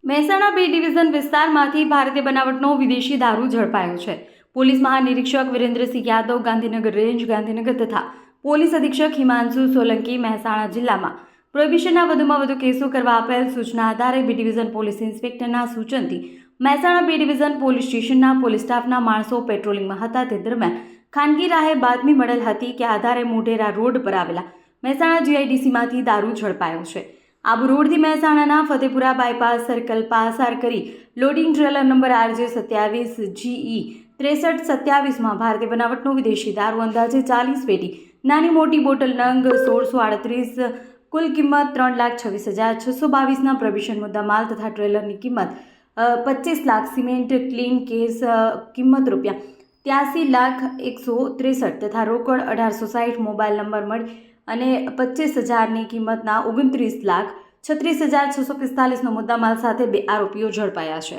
Mehsana B division વિસ્તારમાંથી ભારતીય બનાવટનો વિદેશી દારૂ ઝડપાયો છે. પોલીસ મહાનિરીક્ષક વિરેન્દ્રસિંહ યાદવ, ગાંધીનગર રેન્જ, ગાંધીનગર તથા પોલીસ અધિક્ષક હિમાંશુ સોલંકી, મહેસાણા જિલ્લામાં પ્રોહિબિશનના વધુમાં વધુ કેસો કરવા આપેલ સૂચના આધારે બી ડિવિઝન પોલીસ ઇન્સ્પેક્ટરના સૂચનથી મહેસાણા બી ડિવિઝન પોલીસ સ્ટેશનના પોલીસ સ્ટાફના માણસો પેટ્રોલિંગમાં હતા. તે દરમિયાન ખાનગી રાહે બાતમી મળેલ હતી કે આધારે મોઢેરા રોડ પર આવેલા મહેસાણા જીઆઈડીસીમાંથી દારૂ ઝડપાયો છે. આબુ રોડથી મહેસાણાના ફતેપુરા બાયપાસ સર્કલ પાસાર કરી loading trailer number RJ 27 GE 6327માં ભારતીય બનાવટનો વિદેશી દારૂ અંદાજે 40 પેટી નાની મોટી બોટલ નંગ 1638 કુલ કિંમત 3,26,622ના પ્રોહિબિશન મુદ્દામાલ તથા ટ્રેલરની કિંમત 25 લાખ, સિમેન્ટ ક્લીન કેસ કિંમત ₹83,163 તથા રોકડ 1860, મોબાઈલ નંબર મળી અને 25,000ની કિંમતના 29,36,645નો મુદ્દામાલ સાથે 2 આરોપીઓ ઝડપાયા છે.